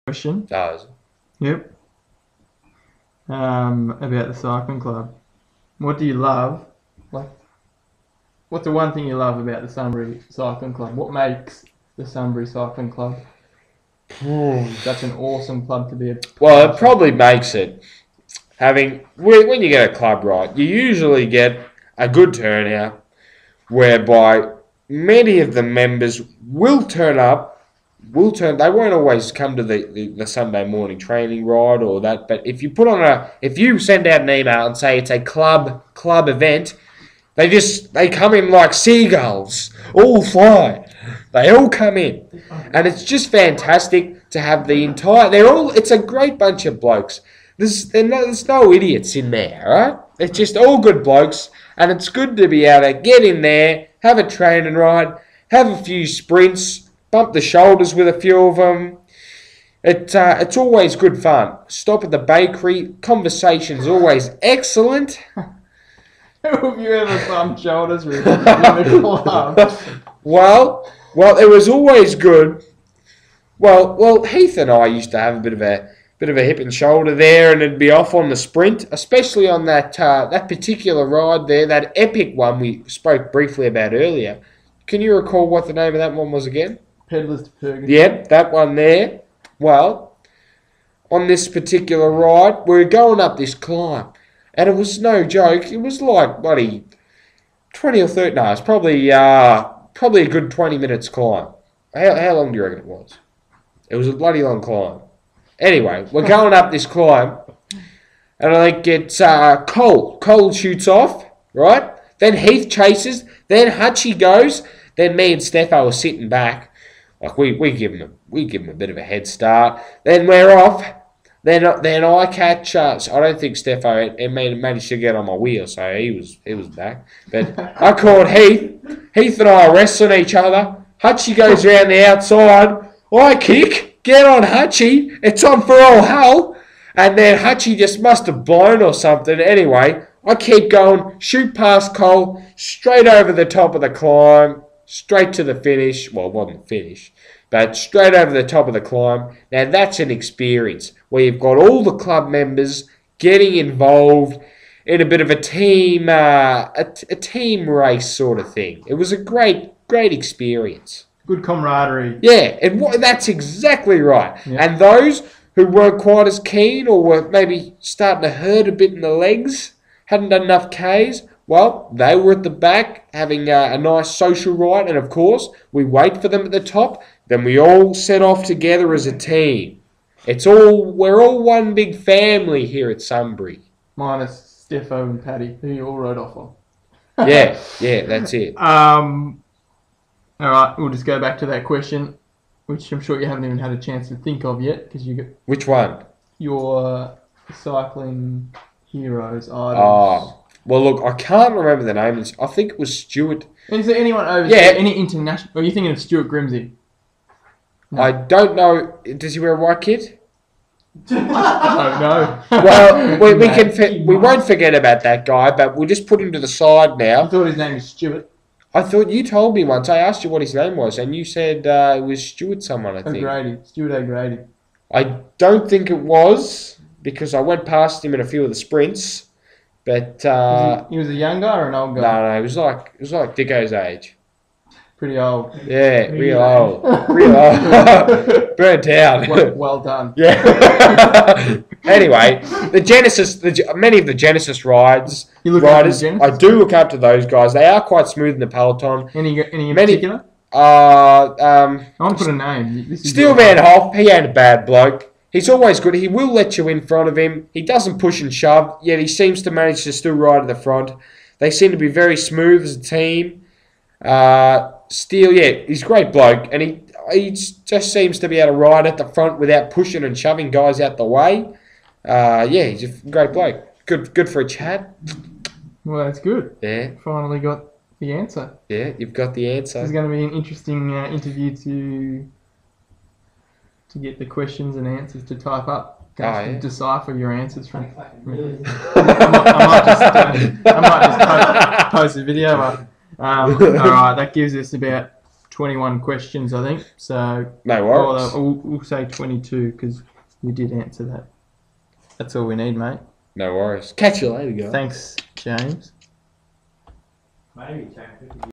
Question. Does. Yep. About the cycling club. What do you love? Like, what's the one thing you love about the Sunbury Cycling Club? What makes the Sunbury Cycling Club such an awesome club to be a Well, it probably makes it when you get a club right, you usually get a good turnout whereby many of the members will turn up. They won't always come to the Sunday morning training ride or that, but if you send out an email and say it's a club event, they come in like seagulls, all fly. They all come in, and it's just fantastic to have the entire. It's a great bunch of blokes. There's no idiots in there, right? It's just all good blokes, and it's good to be able to get in there, have a training ride, have a few sprints, bump the shoulders with a few of them. It's always good fun. Stop at the bakery. Conversation's always excellent. Who have you ever bumped shoulders with in the club? Well, it was always good. Well, Heath and I used to have a bit of a hip and shoulder there, and it'd be off on the sprint, especially on that particular ride there, that epic one we spoke briefly about earlier. Can you recall what the name of that one was again? Peddlers to Purgatory. Yep, that one there. Well, on this particular ride, we were going up this climb, and it was no joke. It was like, bloody 20 or 30, no, it's probably a good 20 minutes climb. How long do you reckon it was? It was a bloody long climb. Anyway, we're going up this climb, and I think it's Cole. Cole shoots off, right? Then Heath chases, then Hutchie goes, then me and Steffo are sitting back. Like we give him a bit of a head start. Then we're off. Then I catch. So I don't think Steffo managed to get on my wheel, so he was back. But I caught Heath. Heath and I are wrestling each other. Hutchie goes around the outside. I kick. Get on Hutchie. It's on for all hell. And then Hutchie just must have blown or something. Anyway, I keep going. Shoot past Cole. Straight over the top of the climb. Straight to the finish. Well, it wasn't the finish, but straight over the top of the climb. Now, that's an experience where you've got all the club members getting involved in a bit of a team race sort of thing. It was a great experience. Good camaraderie. Yeah, and that's exactly right. Yep. And those who weren't quite as keen or were maybe starting to hurt a bit in the legs, hadn't done enough Ks, well, they were at the back having a nice social ride, and of course, we wait for them at the top, then we all set off together as a team. We're all one big family here at Sunbury. Minus Steffo and Paddy, who you all rode off on. Yeah, that's it. All right, we'll just go back to that question, which I'm sure you haven't even had a chance to think of yet, because you got Which one? your cycling heroes idols. Oh. Well, look, I can't remember the name. I think it was Stuart. Is there anyone over Yeah. there, any international... Are you thinking of Stuart Grimsey? No. I don't know. Does he wear a white kit? No. Well, we won't forget about that guy, but we'll just put him to the side I now. thought his name was Stuart. I thought you told me once. I asked you what his name was, and you said it was Stuart someone, I think. O'Grady. Stuart O'Grady. I don't think it was, because I went past him in a few of the sprints. But He was a young guy or an old guy? no, it was like Dicko's age. Pretty old. Yeah, real old, burnt out. Well done. Yeah. Anyway, many of the Genesis riders, You look up to Genesis? I do look up to those guys. They are quite smooth in the peloton. Any in particular? I want to put a name. This is Steele Van Hoff, he ain't a bad bloke. He's always good. He will let you in front of him. He doesn't push and shove, yet he seems to manage to still ride at the front. They seem to be very smooth as a team. Steele, yeah, he's a great bloke, and he just seems to be able to ride at the front without pushing and shoving guys out the way. Yeah, he's a great bloke. Good for a chat. Well, that's good. Yeah. Finally got the answer. Yeah, you've got the answer. This is going to be an interesting interview to get the questions and answers to type up. To decipher your answers from. I might just post a video up. All right, that gives us about 21 questions, I think. So No worries. we'll say 22 because you did answer that. That's all we need, mate. No worries. Catch you later, guys. Thanks, James. Maybe check